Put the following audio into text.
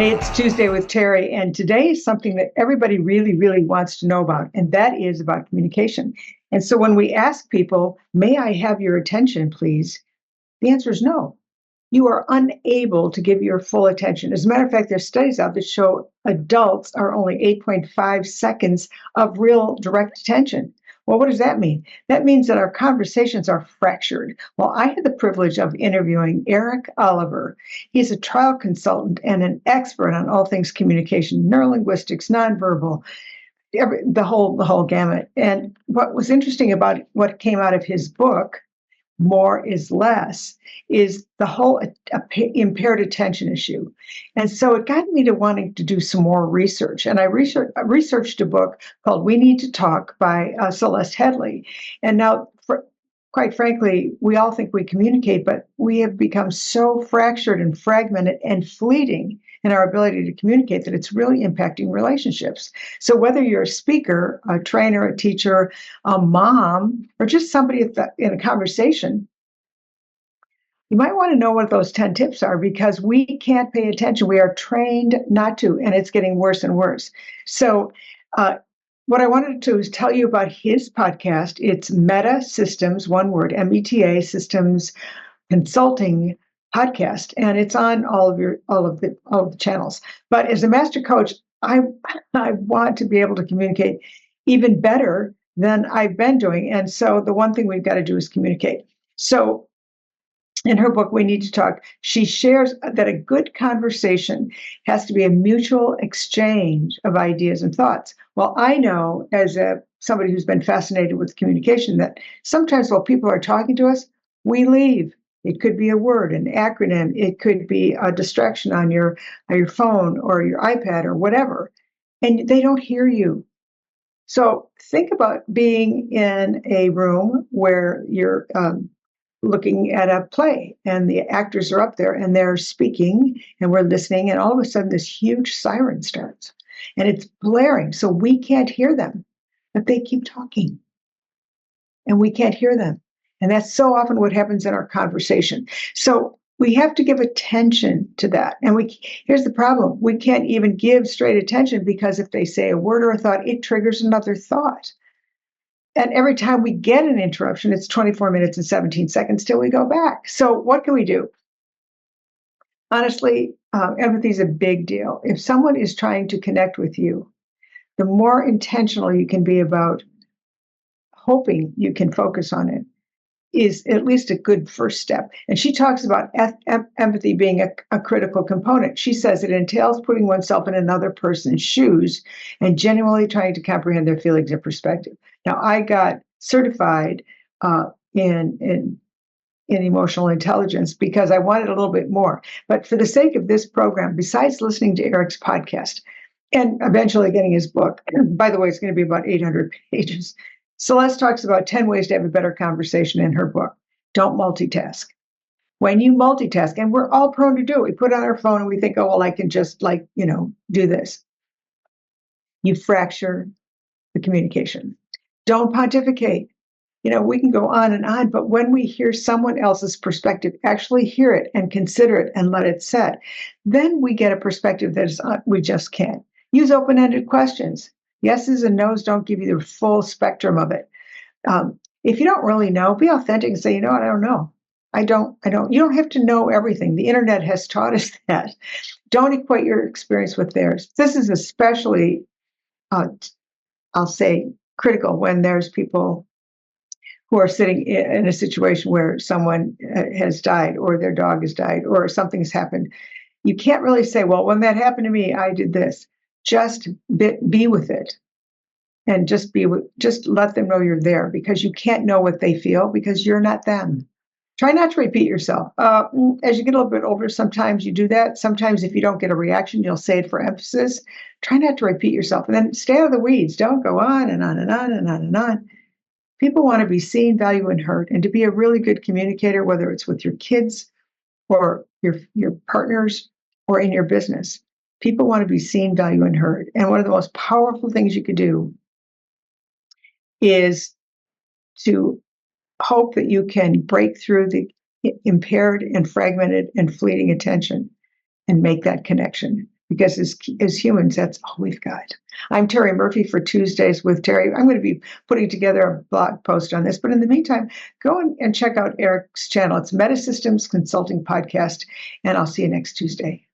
Hey, it's Tuesday with Terri, and today is something that everybody really, really wants to know about, and that is about communication. And so when we ask people, may I have your attention, please? The answer is no. You are unable to give your full attention. As a matter of fact, there's studies out that show adults are only 8.5 seconds of real direct attention. Well, what does that mean? That means that our conversations are fractured. Well, I had the privilege of interviewing Eric Oliver. He's a trial consultant and an expert on all things communication, neurolinguistics, nonverbal, the whole gamut. And what was interesting about what came out of his book, More is Less, is the whole impaired attention issue. And so it got me to wanting to do some more research. And I researched a book called We Need to Talk by Celeste Headley. And now, quite frankly, we all think we communicate, but we have become so fractured and fragmented and fleeting in our ability to communicate that it's really impacting relationships. So whether you're a speaker, a trainer, a teacher, a mom, or just somebody in a conversation, you might want to know what those 10 tips are, because we can't pay attention. We are trained not to, and it's getting worse and worse. So what I wanted to do is tell you about his podcast. It's Meta Systems, one word, META Systems Consulting podcast, and it's on all of the channels. But as a master coach, I want to be able to communicate even better than I've been doing. And so the one thing we've got to do is communicate. So in her book, We Need to Talk, she shares that a good conversation has to be a mutual exchange of ideas and thoughts. Well, I know as somebody who's been fascinated with communication that sometimes while people are talking to us, we leave. It could be a word, an acronym. It could be a distraction on your phone or your iPad or whatever, and they don't hear you. So think about being in a room where you're looking at a play and the actors are up there and they're speaking and we're listening, and all of a sudden this huge siren starts and it's blaring, so we can't hear them, but they keep talking and we can't hear them. And that's so often what happens in our conversation. So we have to give attention to that. And here's the problem. We can't even give straight attention, because if they say a word or a thought, it triggers another thought. And every time we get an interruption, it's 24 minutes and 17 seconds till we go back. So what can we do? Honestly, empathy is a big deal. If someone is trying to connect with you, the more intentional you can be about hoping you can focus on it is at least a good first step. And she talks about empathy being a critical component. She says it entails putting oneself in another person's shoes and genuinely trying to comprehend their feelings and perspective. Now, I got certified in emotional intelligence because I wanted a little bit more. But for the sake of this program, besides listening to Eric's podcast and eventually getting his book, by the way, it's going to be about 800 pages, Celeste talks about 10 ways to have a better conversation in her book. Don't multitask. When you multitask, and we're all prone to do it, we put on our phone and we think, oh, well, I can just do this. You fracture the communication. Don't pontificate. We can go on, but when we hear someone else's perspective, actually hear it and consider it and let it set, then we get a perspective that we just can't. Use open-ended questions. Yeses and nos don't give you the full spectrum of it. If you don't really know, be authentic and say, you know what, I don't know. I don't. You don't have to know everything. The internet has taught us that. Don't equate your experience with theirs. This is especially, I'll say, critical when there's people who are sitting in a situation where someone has died or their dog has died or something has happened. You can't really say, well, when that happened to me, I did this. Just be with it, and just let them know you're there, because you can't know what they feel because you're not them. Try not to repeat yourself. As you get a little bit older, sometimes you do that. Sometimes if you don't get a reaction, you'll say it for emphasis. Try not to repeat yourself, and then stay out of the weeds. Don't go on and on and on and on and on. People want to be seen, valued, and heard, and to be a really good communicator, whether it's with your kids or your partners or in your business. People want to be seen, valued, and heard. And one of the most powerful things you could do is to hope that you can break through the impaired and fragmented and fleeting attention and make that connection. because as humans, that's all we've got. I'm Terri Murphy for Tuesdays with Terri. I'm going to be putting together a blog post on this, but in the meantime, go and check out Eric's channel. It's Meta Systems Consulting Podcast, and I'll see you next Tuesday.